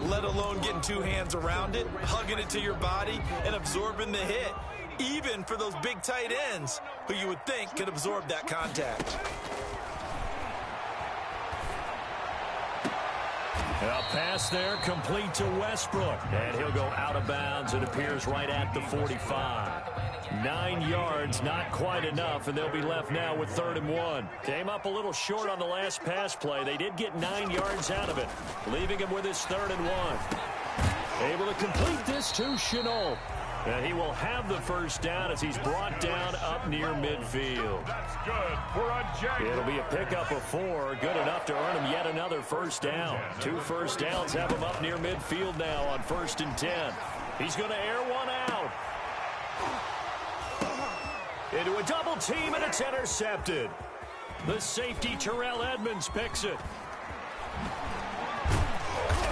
let alone getting 2 hands around it, hugging it to your body, and absorbing the hit, even for those big tight ends who you would think could absorb that contact. A pass there complete to Westbrook. And he'll go out of bounds. It appears right at the 45. 9 yards, not quite enough, and they'll be left now with 3rd and 1. Came up a little short on the last pass play. They did get 9 yards out of it, leaving him with his 3rd and 1. Able to complete this to Chenault. And he will have the 1st down as he's brought down up near midfield. That's good for a Jaguar. It'll be a pickup of 4. Good enough to earn him yet another 1st down. 2 1st downs have him up near midfield now on 1st and 10. He's going to air one out. Into a double team, and it's intercepted. The safety, Terrell Edmonds, picks it.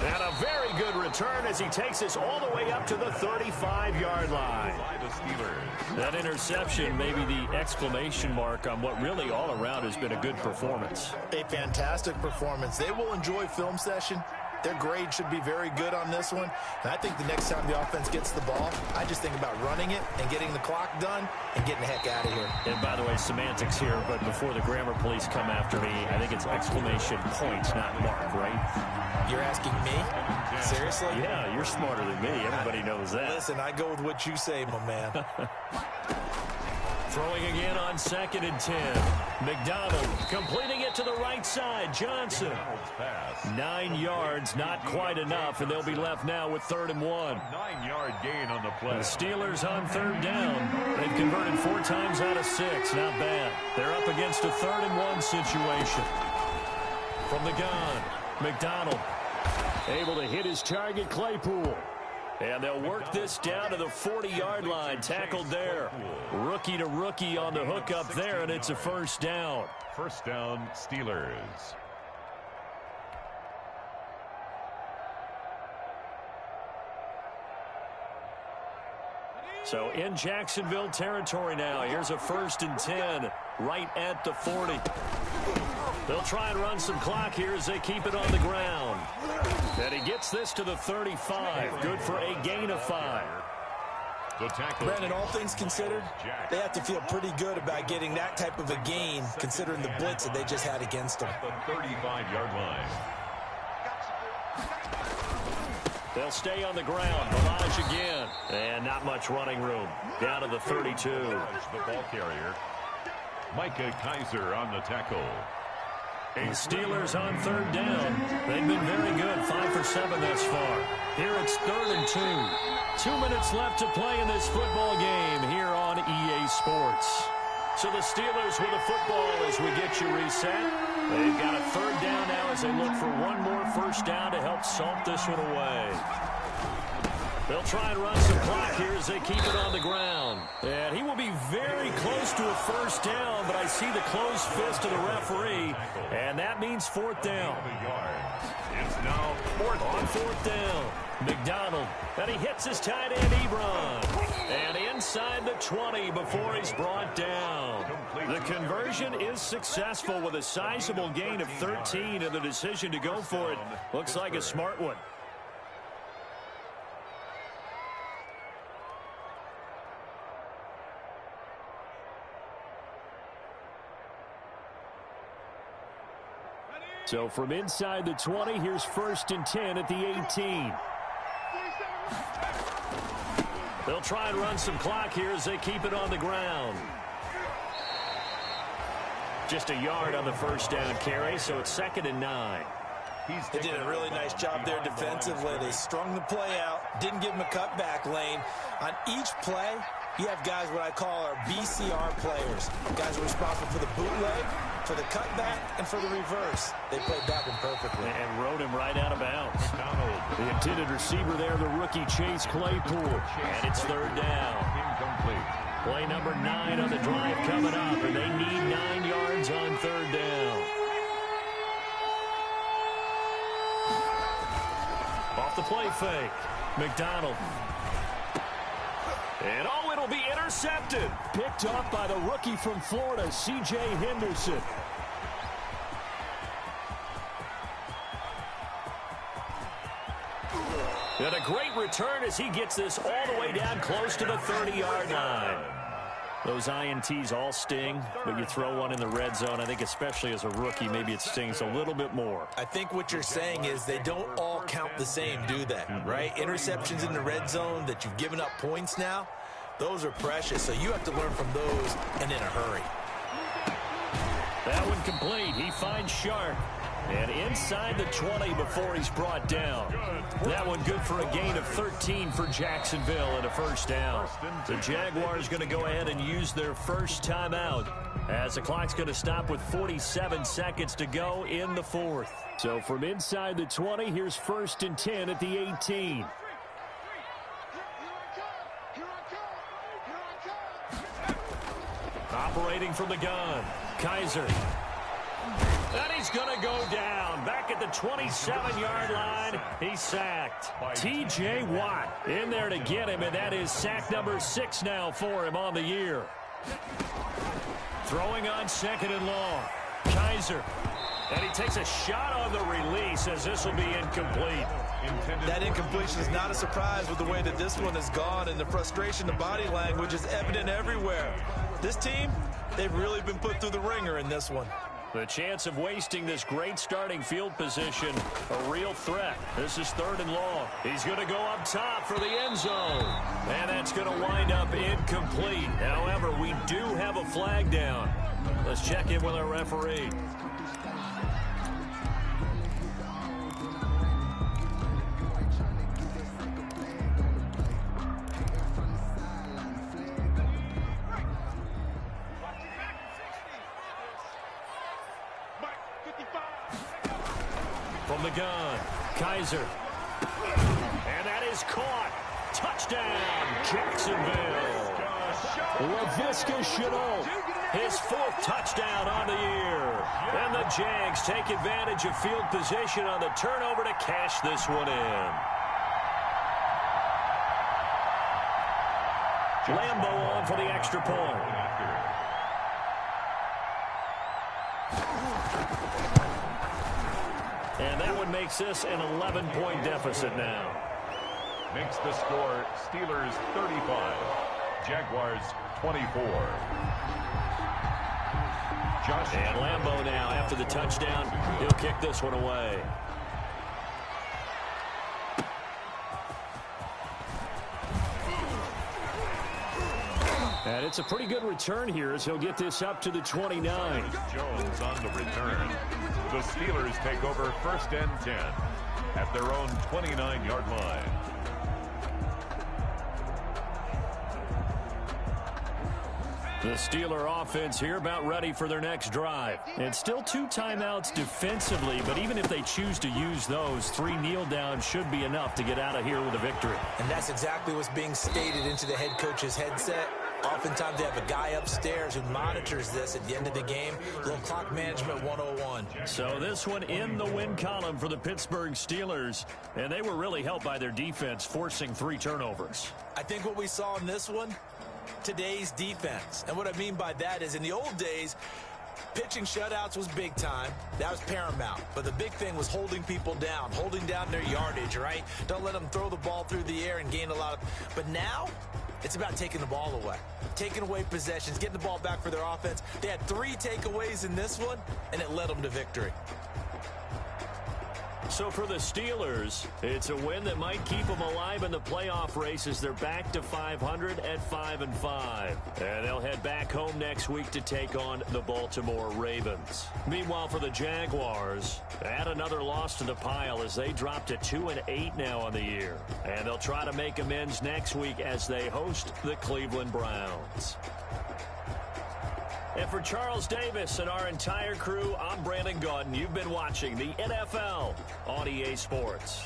And a very good return as he takes us all the way up to the 35-yard line. That interception may be the exclamation mark on what really all around has been a good performance. A fantastic performance. They will enjoy film session. Their grade should be very good on this one. And I think the next time the offense gets the ball, I just think about running it and getting the clock done and getting the heck out of here. And by the way, semantics here, but before the grammar police come after me, I think it's exclamation point, not mark, right? You're asking me? Seriously? Yeah, you're smarter than me. Everybody knows that. Listen, I go with what you say, my man. Throwing again on 2nd and 10. McDonald completing it to the right side. Johnson. 9 yards, not quite enough, and they'll be left now with 3rd and 1. 9-yard gain on the play. The Steelers on 3rd down. They've converted 4 times out of 6. Not bad. They're up against a 3rd and 1 situation. From the gun, McDonald able to hit his target, Claypool. And they'll work this down to the 40-yard line. Tackled there. Rookie to rookie on the hook up there, and it's a 1st down. 1st down, Steelers. So in Jacksonville territory now. Here's a 1st and 10 right at the 40. They'll try and run some clock here as they keep it on the ground. And he gets this to the 35. Good for a gain of 5. Brandon, all things considered, they have to feel pretty good about getting that type of a gain considering the blitz that they just had against them. At the 35-yard line. They'll stay on the ground. Barrage again. And not much running room. Down to the 32. The ball carrier. Micah Kaiser on the tackle. The Steelers on 3rd down. They've been very good. 5 for 7 thus far. Here it's 3rd and 2. 2 minutes left to play in this football game here on EA Sports. So the Steelers with the football as we get you reset. They've got a 3rd down now as they look for one more 1st down to help salt this one away. They'll try and run some clock here as they keep it on the ground. And he will be very close to a 1st down, but I see the closed fist of the referee, and that means 4th down. It's now 4th down. McDonald, and he hits his tight end, Ebron. And inside the 20 before he's brought down. The conversion is successful with a sizable gain of 13, and the decision to go for it looks like a smart one. So from inside the 20, here's 1st and 10 at the 18. They'll try and run some clock here as they keep it on the ground. Just a yard on the 1st down carry, so it's 2nd and 9. They did a really nice job there defensively. They strung the play out, didn't give him a cutback lane. On each play, you have guys what I call our BCR players. Guys are responsible for the bootleg, for the cutback, and for the reverse. They played that one perfectly. And rode him right out of bounds. The intended receiver there, the rookie Chase Claypool. And it's 3rd down. incomplete. Play number 9 on the drive coming up, and they need 9 yards on 3rd down. Off the play fake. McDonald. And it'll be intercepted. Picked up by the rookie from Florida, C.J. Henderson. And a great return as he gets this all the way down close to the 30-yard line. Those INTs all sting, but you throw one in the red zone, I think especially as a rookie, maybe it stings a little bit more. I think what you're saying is they don't all count the same, do they? Right? Interceptions in the red zone that you've given up points now, those are precious, so you have to learn from those and in a hurry. That one complete. He finds Sharp. And inside the 20 before he's brought down. That one good for a gain of 13 for Jacksonville and a 1st down. The Jaguars going to go ahead and use their first timeout as the clock's going to stop with 47 seconds to go in the 4th. So from inside the 20, here's 1st and 10 at the 18. Operating from the gun, Kaiser. And he's going to go down. Back at the 27-yard line, he's sacked. T.J. Watt in there to get him, and that is sack number 6 now for him on the year. Throwing on 2nd and long. Kaiser. And he takes a shot on the release as this will be incomplete. That incompletion is not a surprise with the way that this one has gone, and the frustration, the body language is evident everywhere. This team, they've really been put through the ringer in this one. The chance of wasting this great starting field position, a real threat. This is 3rd and long. He's going to go up top for the end zone. And that's going to wind up incomplete. However, we do have a flag down. Let's check in with our referee. From the gun, Kaiser. And that is caught. Touchdown, Jacksonville. LaVisca Chenault, his 4th touchdown on the year. And the Jags take advantage of field position on the turnover to cash this one in. Lambeau on for the extra point. And that one makes this an 11-point deficit now. Makes the score Steelers 35, Jaguars 24. And Lambeau now, after the touchdown, he'll kick this one away. And it's a pretty good return here as he'll get this up to the 29. Jones on the return. The Steelers take over 1st and 10 at their own 29-yard line. The Steeler offense here about ready for their next drive. And still 2 timeouts defensively, but even if they choose to use those, 3 kneel downs should be enough to get out of here with a victory. And that's exactly what's being stated into the head coach's headset. Oftentimes they have a guy upstairs who monitors this at the end of the game. A little clock management 101. So this one in the win column for the Pittsburgh Steelers. And they were really helped by their defense, forcing 3 turnovers. I think what we saw in this one, today's defense. And what I mean by that is in the old days, pitching shutouts was big time. That was paramount. But the big thing was holding people down, holding down their yardage, right? Don't let them throw the ball through the air and gain a lot of... But now, it's about taking the ball away. Taking away possessions, getting the ball back for their offense. They had 3 takeaways in this one, and it led them to victory. So for the Steelers, it's a win that might keep them alive in the playoff race as they're back to 500 at 5-5. And they'll head back home next week to take on the Baltimore Ravens. Meanwhile, for the Jaguars, add another loss to the pile as they drop to 2-8 now on the year. And they'll try to make amends next week as they host the Cleveland Browns. And for Charles Davis and our entire crew, I'm Brandon Gaudin. You've been watching the NFL on EA Sports.